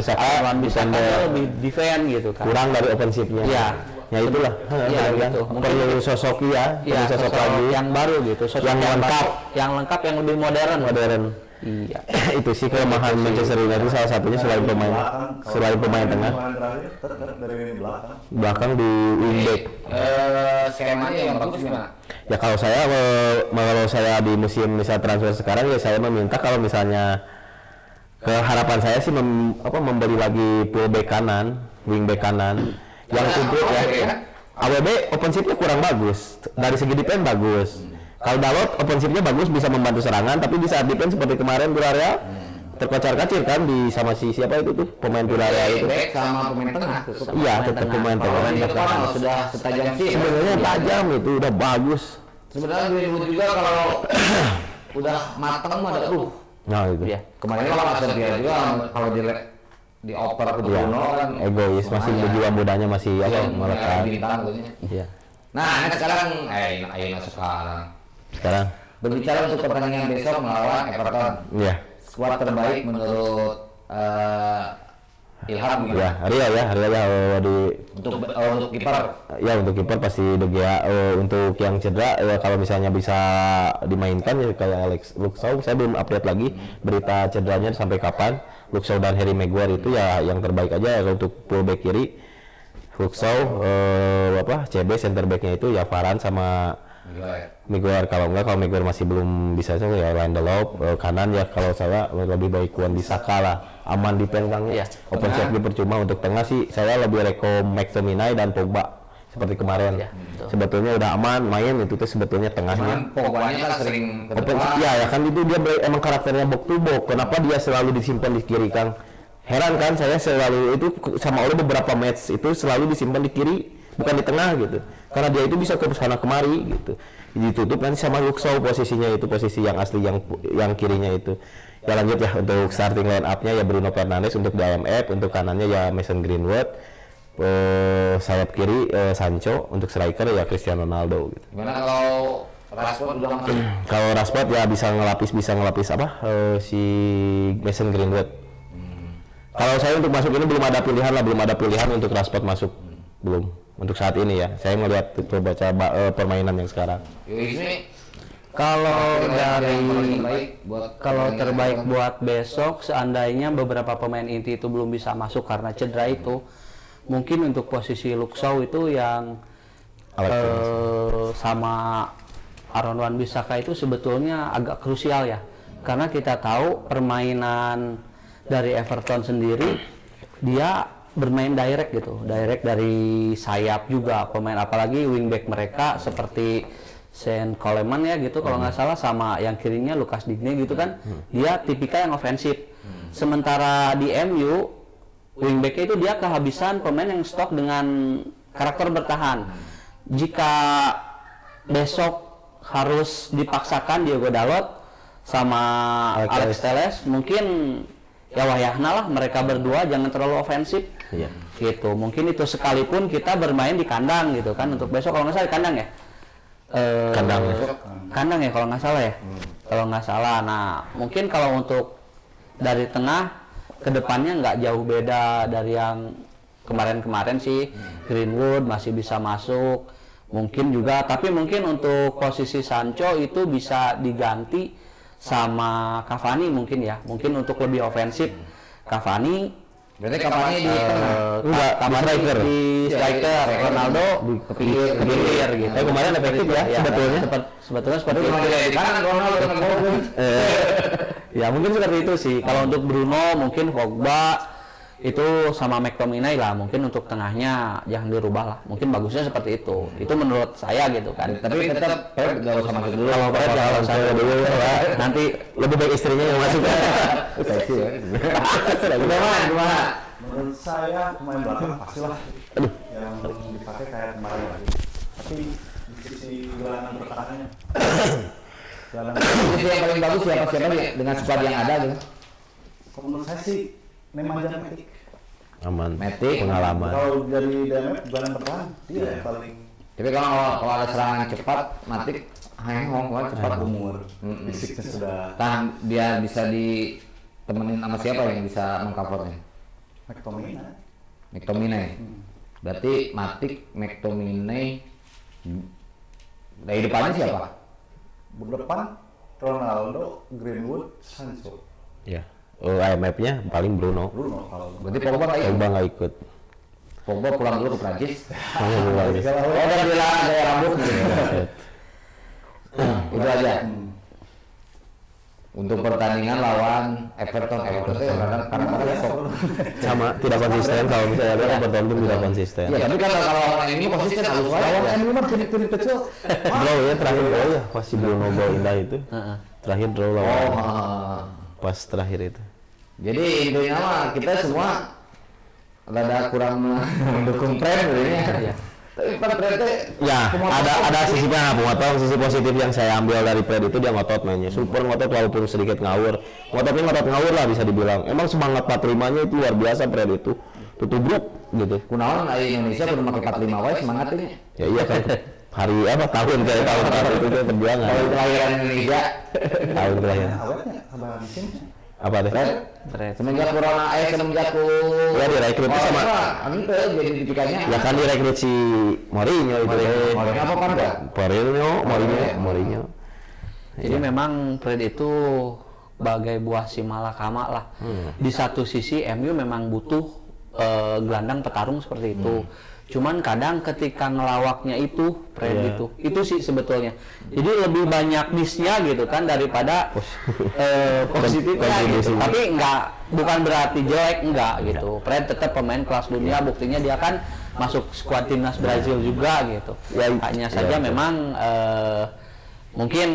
bisa lebih defend gitu kan.
kurang dari ofensifnya.
Iya.
Ya itulah.
Iya, gitu.
Perlu sosok ya, perlu sosok lagi
yang baru gitu, sosok
yang lengkap,
yang lebih modern. Iya.
Itu sih kelemahan Manchester United salah satunya selain pemain tengah,
Pemain terakhir tetap dari belakang.
belakang di wingback.
Skemanya yang bagus gimana?
Ya kalau saya di musim misal transfer sekarang ya saya meminta kalau misalnya harapan saya sih membeli lagi fullback kanan, wingback kanan yang komplit ya. AWB ofensifnya kurang bagus, dari segi defense bagus. Kalau Dalot ofensifnya bagus, bisa membantu serangan, tapi di saat defense seperti kemarin Villarreal terkocar-kacir kan di sama siapa itu tuh pemain Villarreal itu.
Back sama pemain tengah.
Iya, tetap pemain tengah.
Pemain depan sudah setajam sih.
Sebenarnya tajam itu udah bagus.
Sebenarnya Greenwood juga kalau udah matang mah ada
Nah itu.
Iya.
Kemarin kalau nggak dia juga kalau dioper ke Bruno kan
Egois masih berjiwa mudanya masih melekat.
bintang katanya.
Iya.
Nah, ini sekarang sekarang
Sekarang.
berbicara untuk pertandingan besok melawan Everton.
Iya.
Skuad terbaik menurut Ilham gitu.
Ya, Ria
Untuk kiper.
ya untuk kiper pasti De Gea. Untuk yang cedera ya kalau misalnya bisa dimainkan ya kayak Alex Luxau, saya belum update lagi berita cederanya sampai kapan. Luxau dan Harry Maguire itu ya yang terbaik aja ya, untuk fullback kiri Luxau, CB center backnya itu ya Varane sama Maguire. Kalau Maguire masih belum bisa ya Lindelof. Kanan ya kalau saya lebih baik Wan-Bissaka lah, aman di tengahnya. Offensive percuma. Untuk tengah sih saya lebih rekom McTominay dan Pogba seperti kemarin. Sebetulnya udah aman main itu tuh sebetulnya tengahnya.
Pogbanya kan sering
Ya kan itu dia emang karakternya box to box. Kenapa dia selalu disimpan di kiri Kang? Heran kan saya selalu itu sama oleh beberapa match itu selalu disimpan di kiri bukan di tengah gitu. Karena dia itu bisa ke sana kemari gitu. Ditutup nanti sama Luxau posisinya itu posisi yang asli yang kirinya itu. Ya lanjut ya untuk starting line up-nya ya Bruno Fernandes untuk di IMF, untuk kanannya ya Mason Greenwood, sayap kiri Sancho, untuk striker ya Cristiano Ronaldo gitu.
Gimana kalau Rashford udah masuk?
Kalau Rashford ya bisa ngelapis apa si Mason Greenwood. Kalau saya untuk masuk ini belum ada pilihan untuk Rashford masuk. Belum untuk saat ini ya. Saya melihat baca permainan yang sekarang.
Kalau terbaik buat besok, seandainya beberapa pemain inti itu belum bisa masuk karena cedera itu, mungkin untuk posisi Luxau itu yang sama Aaron Wan-Bissaka itu sebetulnya agak krusial ya, karena kita tahu permainan dari Everton sendiri dia bermain direct dari sayap juga pemain, apalagi wingback mereka seperti Saint Coleman ya gitu kalau nggak salah, sama yang kirinya Lucas Digne gitu kan, dia tipikal yang ofensif. Sementara di MU wingbacknya itu dia kehabisan pemain yang stok dengan karakter bertahan. Jika besok harus dipaksakan Diogo Dalot sama Alex Telles, mungkin ya wayahna lah mereka berdua jangan terlalu ofensif.
Iya.
Gitu. Mungkin itu sekalipun kita bermain di kandang gitu kan, untuk besok kalau nggak salah di kandang ya. Kandang ya kalau nggak salah ya. Kalau nggak salah. Nah, mungkin kalau untuk dari tengah ke depannya nggak jauh beda dari yang kemarin-kemarin sih. Greenwood masih bisa masuk. Mungkin juga, tapi mungkin untuk posisi Sancho itu bisa diganti sama Cavani mungkin ya. Mungkin untuk lebih ofensif Cavani.
Berarti Cavani di tengah.
Di striker, Ronaldo ke pinggir gitu.
Kemarin efektif ya sebetulnya.
Sebetulnya seperti itu.
Di kanan Ronaldo
Ya mungkin seperti itu sih. Kalau untuk Bruno mungkin Pogba itu sama McTominay lah, mungkin untuk tengahnya jangan dirubah lah. Mungkin bagusnya seperti itu. Itu menurut saya gitu kan.
Tapi tetap Pep gak usah masuk dulu.
Kalau Pep jangan saya dulu ya. Nanti
Lebih baik istrinya yang masuk.
seksi ya. Gimana?
Menurut saya pemain belakang pastilah yang dipakai kayak kemarin lagi. Tapi di sisi gelandang bertahannya,
Posisi yang paling bagus siapa dengan squad yang ada gitu.
kalau menurut saya sih Nemanja Matic.
Aman.
Matic.
Pengalaman.
Kalau dari DMF gelandang bertahan dia yang paling
Tapi kalau ada serangan cepat, Matic hengong kan cepat
umur, fisiknya sudah
tahan, dia bisa ditemenin sama siapa yang bisa mengcovernya? McTominay. Berarti Matic, McTominay. Dari depannya siapa?
berdepan Ronaldo, Greenwood, Sancho.
Ya. IMF-nya paling Bruno.
Kalau
Berarti Pogba
Nggak ikut.
Pogba pulang dulu ke Prancis.
Pulang.
Udah bilang gaya rambut gitu. Itu aja. Untuk pertandingan lawan Everton itu kadang-kadang
Sama tidak konsisten kalau misalnya ada Everton pun tidak konsisten.
ya, tapi kalau lawan ini konsisten harus
lawan
lawan.
MU mah tim kecil.
Draw ya terakhir draw ya pasti Bruno gol indah itu. Terakhir draw lawan pas terakhir itu.
Jadi intinya mah kita semua rada kurang mendukung tren sebenarnya. Tapi pada ternyata
Ya, ada sisinya sisi positif yang saya ambil dari Fred itu dia ngotot mainnya. Super ngotot walaupun sedikit ngawur. Ngototnya ngotot ngawur lah bisa dibilang. Emang semangat 45-nya itu luar biasa Fred itu. Tutubruk gitu.
kunaon di Indonesia kudu make 45 wae semangat ini.
Ya iya kan. Hari tahun kayak tahun itu kan perjuangan.
Kalau kelahiran Indonesia
Tahun terakhir.
Awalnya abang mesin
Apa deh?
semenjak corona semenjak
Ya direkrut sama.
ante jadi dipikirnya.
Ya kan direkrut si Mourinho itu.
Mourinho apa kan enggak?
Mourinho.
Jadi memang Fred itu bagai buah si malakama lah. Di satu sisi MU memang butuh gelandang petarung seperti itu. Cuman kadang ketika ngelawaknya itu Fred itu sih sebetulnya. Jadi lebih banyak miss-nya gitu kan daripada positifnya gitu. Tapi bukan berarti jelek enggak gitu. Fred tetap pemain kelas dunia, buktinya dia kan masuk skuad timnas Brazil juga gitu. Hanya saja memang mungkin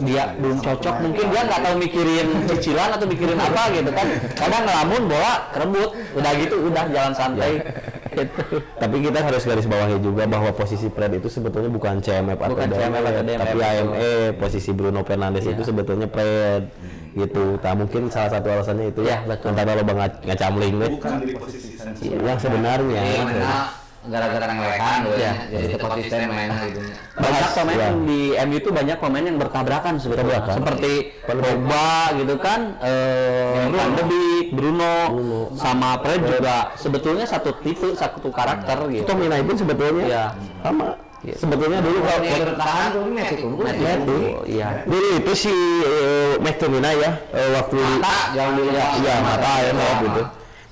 dia belum cocok, mungkin dia nggak tahu mikirin cicilan atau mikirin apa gitu kan. Kadang ngelamun bola kerebut, udah gitu udah jalan santai
Tapi kita harus garis bawahi juga bahwa posisi Fred itu sebetulnya bukan CMF atau
Bukan CMF atau DMF,
tapi AME. Posisi Bruno Fernandes itu sebetulnya Fred gitu. Tak mungkin salah satu alasannya itu
Ya, betul.
antara lo ngacamling deh.
Bukan di posisi sensi.
Yang sebenarnya
gara-gara ngelekan
Ya.
jadi konsisten mainnya gitu.
Banyak pemain
Ya.
di MU itu banyak pemain yang bertabrakan sebetulnya.
Bertabrakan.
Seperti Pogba gitu kan, Van de Beek, Bruno, sama Fred juga sebetulnya satu tipe, satu karakter gitu.
Tomina pun sebetulnya
Ya.
sama. Sebetulnya dulu
Kalau
kalau
yang bertahan tuh Messi tunggu.
Iya.
dulu itu si McTominay ya waktu
Jangan dilihat.
iya mata ya waktu itu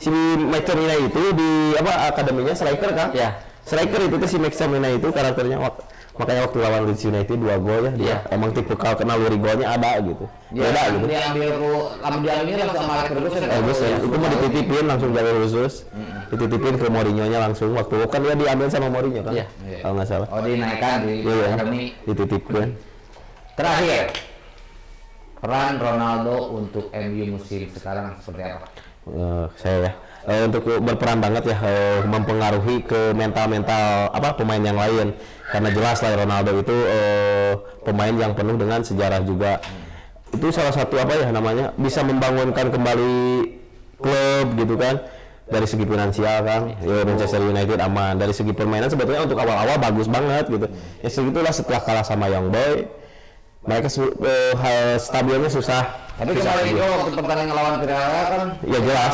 si McTominay itu di akademinya striker kan
Ya.
striker itu tuh si McTominay itu karakternya makanya waktu lawan Leeds United 2 gol ya dia emang tipe kalau kena luri golnya ada gitu beda gitu
Diambil langsung sama Alex Ferguson.
itu mau dititipin langsung jalur khusus dititipin ke Mourinho-nya langsung waktu kan dia diambil sama Mourinho kan
Iya.
kalau nggak salah
Oh, dinaikkan di
iya
akademi.
dititipin
Terakhir, peran Ronaldo untuk MU musim sekarang seperti apa?
Saya ya untuk berperan banget ya mempengaruhi ke mental pemain yang lain karena jelas lah Ronaldo itu pemain yang penuh dengan sejarah juga itu salah satu namanya bisa membangunkan kembali klub gitu kan dari segi finansial kan ya Manchester United aman dari segi permainan sebetulnya untuk awal-awal bagus banget gitu ya segitulah setelah kalah sama Young Boy mereka stabilnya susah.
Tapi kemarin itu waktu pertandingan lawan Villarreal kan
Ya jelas.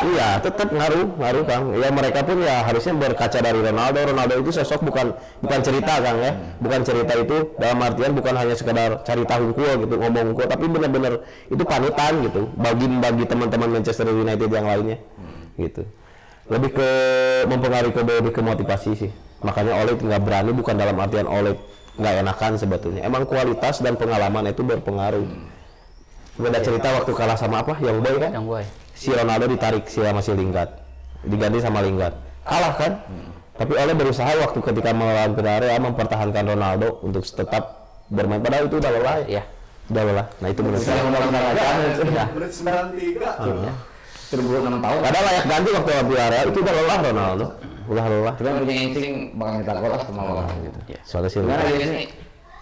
Iya, tetap ngaruh Kang. Ya mereka pun ya harusnya berkaca dari Ronaldo. Ronaldo itu sosok bukan cerita Kang ya. Bukan cerita itu dalam artian bukan hanya sekedar cerita hungkul gitu, ngomong hungkul, tapi benar-benar itu panutan gitu bagi teman-teman Manchester United yang lainnya. Gitu. Lebih ke mempengaruhi lebih ke motivasi sih. Makanya Ole nggak berani bukan dalam artian Ole nggak enakan sebetulnya. Emang kualitas dan pengalaman itu berpengaruh. Beda cerita waktu kalah sama Young Boy kan?
Yang gue.
Si Ronaldo ditarik sama si Lingard, diganti sama Lingard, kalah kan? Tapi Ole berusaha waktu ketika melawan Villarreal mempertahankan Ronaldo untuk tetap bermain. Padahal itu udah lelah ya. Udah lelah. Nah itu menurut saya.
Menit 93.
terburu 6 tahun.
Padahal layak ganti waktu lawan Villarreal itu udah lelah Ronaldo. Udah lelah.
Cuma punya insting bakal minta gol lah sama orang gitu.
Soalnya sih.
Gimana ini?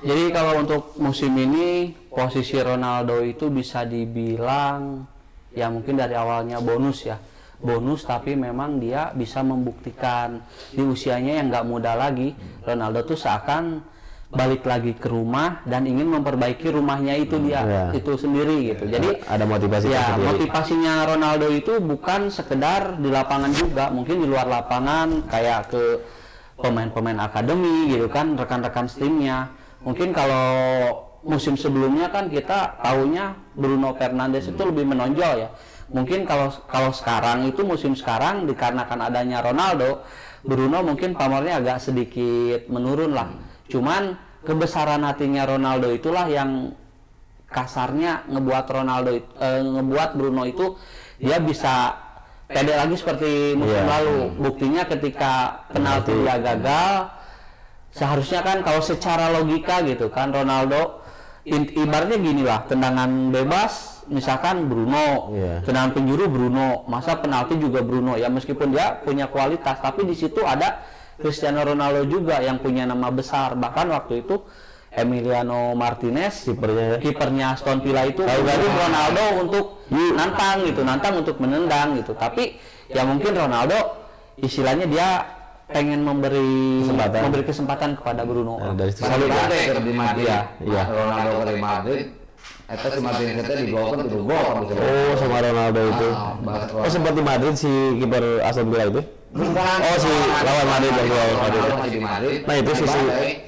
Jadi kalau untuk musim ini posisi Ronaldo itu bisa dibilang ya mungkin dari awalnya bonus ya. Bonus tapi memang dia bisa membuktikan di usianya yang nggak muda lagi. Ronaldo tuh seakan balik lagi ke rumah dan ingin memperbaiki rumahnya itu itu sendiri gitu. Jadi
ada motivasi
ya
sendiri.
motivasinya Ronaldo itu bukan sekedar di lapangan juga, mungkin di luar lapangan kayak ke pemain-pemain akademi gitu kan, rekan-rekan timnya. Mungkin kalau musim sebelumnya kan kita tahunya Bruno Fernandes itu lebih menonjol ya. Mungkin kalau sekarang itu musim sekarang dikarenakan adanya Ronaldo, Bruno mungkin pamornya agak sedikit menurun lah. Cuman kebesaran hatinya Ronaldo itulah yang kasarnya ngebuat Bruno itu dia bisa pede lagi seperti musim lalu. Buktinya ketika penalti dia gagal, seharusnya kan kalau secara logika gitu kan Ronaldo ibaratnya gini lah, tendangan bebas misalkan Bruno, tendangan penjuru Bruno, masa penalti juga Bruno ya, meskipun dia punya kualitas tapi di situ ada Cristiano Ronaldo juga yang punya nama besar. Bahkan waktu itu Emiliano Martinez kipernya Aston Villa itu Ronaldo untuk nantang untuk menendang gitu. Tapi ya mungkin Ronaldo istilahnya dia pengen memberi kesempatan kepada Bruno.
Dari
Selalu ke di Madrid. Iya. Ronaldo ke Madrid. Eta si Madrid itu dibawakan ke gol.
Oh, sama Ronaldo itu. Oh, sempat di Madrid si kiper Aston Villa itu. Oh, si lawan Madrid yang lawan Madrid. Nah, itu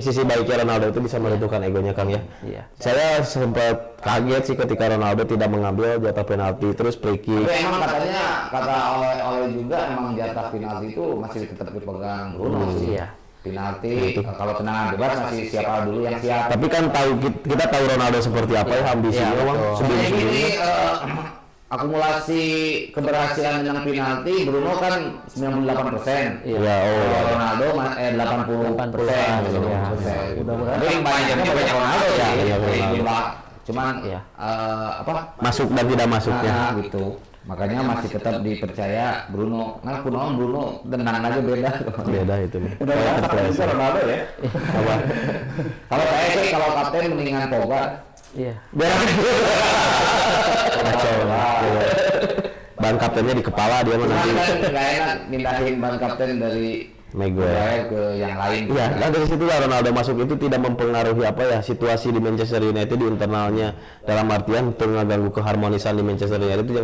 sisi baiknya Ronaldo itu bisa menentukan egonya Kang ya.
Iya.
Saya sempat kaget sih ketika Ronaldo tidak mengambil jatah penalti terus free kick.
Tapi emang kata oleh juga emang jatah penalti itu masih tetap dipegang Bruno sih.
Iya.
Penalti kalau tendangan bebas masih siapa dulu yang siap.
Tapi kan kita tahu Ronaldo seperti apa ya ambisinya Bang.
Sebelum-sebelumnya akumulasi keberhasilan dengan penalti Bruno kan 98%.
Iya,
Ronaldo 88%. Tapi yang banyaknya banyak Ronaldo ya. Cuman
masuk dan tidak masuknya
gitu. Makanya masih tetap dipercaya Bruno. Nah, Bruno tenang aja beda.
Beda itu.
Mudah-mudahan kapten bisa Ronaldo ya.
Apa?
Kalau saya sih kalau kapten mendingan Pogba.
Iya.
Kacau lah. Ban kaptennya di kepala dia mah
Cuma
nanti.
kan nggak enak mindahin ban kapten dari
Maguire
ke yang lain.
Iya, dan dari situ lah Ronaldo masuk itu tidak mempengaruhi apa ya situasi di Manchester United di internalnya, dalam artian untuk mengganggu keharmonisan di Manchester United itu yang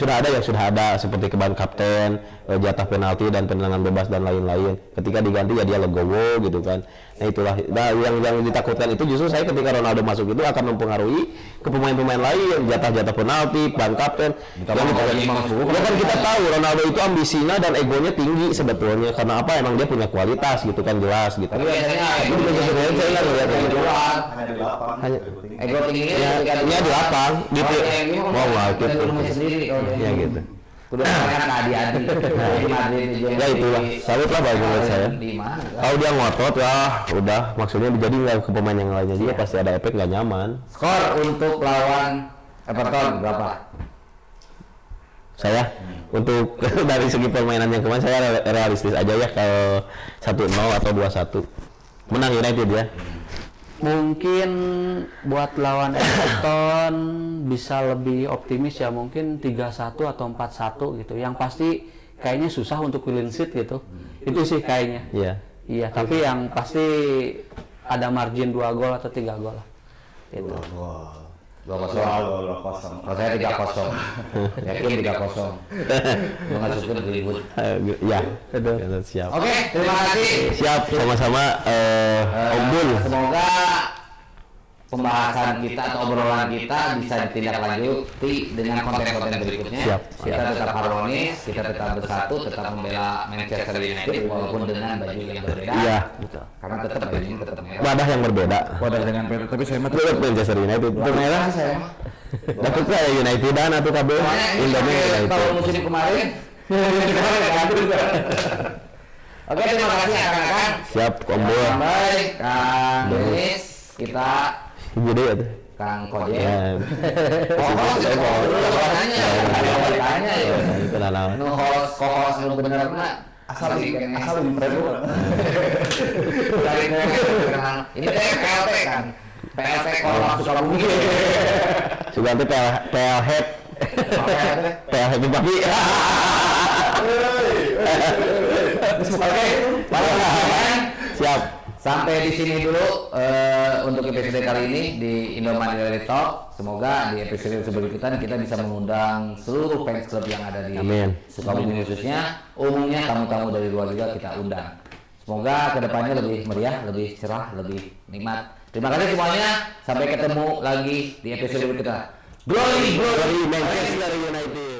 sudah ada seperti keban kapten, jatah penalti dan tendangan bebas dan lain-lain. Ketika diganti ya dia legowo gitu kan. Nah itulah yang ditakutkan itu justru saya ketika Ronaldo masuk itu akan mempengaruhi ke pemain-pemain lain, jatah-jatah penalti, ban kapten. Ya kan kita tahu Ronaldo itu ambisinya dan egonya tinggi sebetulnya karena apa? Emang dia punya kualitas gitu kan jelas gitu.
Tapi biasanya
Itu di Manchester United saya nggak ngeliat kayak gitu.
Hanya di lapang.
Hanya-
ego tingginya
Ya, dia di lapang gitu. Mau nggak gitu.
sendiri kalau
Ya gitu.
Udah kan adik-adik di Madrid di
Ya itulah, salut lah bagi menurut saya.
di mana?
Kalau dia ngotot ya udah maksudnya jadi nggak ke pemain yang lainnya juga pasti ada efek nggak nyaman.
Skor untuk lawan Everton berapa?
Saya untuk dari segi permainan yang kemarin saya realistis aja ya kalau 1-0 atau 2-1 menang United ya.
Mungkin buat lawan Everton bisa lebih optimis ya, mungkin 3-1 atau 4-1 gitu. Yang pasti kayaknya susah untuk clean sheet gitu. Itu sih kayaknya.
Iya.
Iya, tapi yang pasti ada margin 2 gol atau 3 gol lah. Gitu.
Wah.
2-0.
Soal 2-0.
Kalau saya 3-0. Yakin 3-0. Lu nggak suka ribut.
Ya, siap.
Oke, terima kasih.
Siap sama-sama Om Bul.
Semoga pembahasan kita atau obrolan kita bisa ditindaklanjuti dengan konten-konten berikutnya.
Siap.
Kita tetap harmonis, kita tetap bersatu, tetap membela Manchester United walaupun dengan baju yang berbeda.
Iya.
Karena tetap bajunya tetap merah.
Wadah yang berbeda.
Wadah dengan Pedro, tapi saya mah
Tetap Manchester United. Itu merah.
saya.
Dapat saya Unitedan atau kabel
Soalnya ini
Indomie
sampai
United.
tahun musim kemarin. Oke, terima kasih rekan-rekan.
Siap Om Bul.
Baik, Kang Denis, kita
Gede ya tuh.
Kang Koje.
Ya.
Tanya ya.
Itu lah.
Nu host co-host nu bener mah asal di
Pedro.
dari ini teh PLT kan. PLT kalau Sukabumi.
Juga nanti PL head. PL head pagi.
Oke,
Siap.
sampai di sini dulu untuk episode kali ini di Indomani Daily Talk. Semoga di episode berikutnya kita bisa mengundang seluruh fans klub yang ada di
Amin.
Sukabumi khususnya. Umumnya tamu-tamu dari luar juga kita undang. Semoga kedepannya lebih meriah, lebih cerah, lebih nikmat. Terima kasih semuanya. Sampai ketemu lagi di episode berikutnya. Glory, glory,
Manchester United.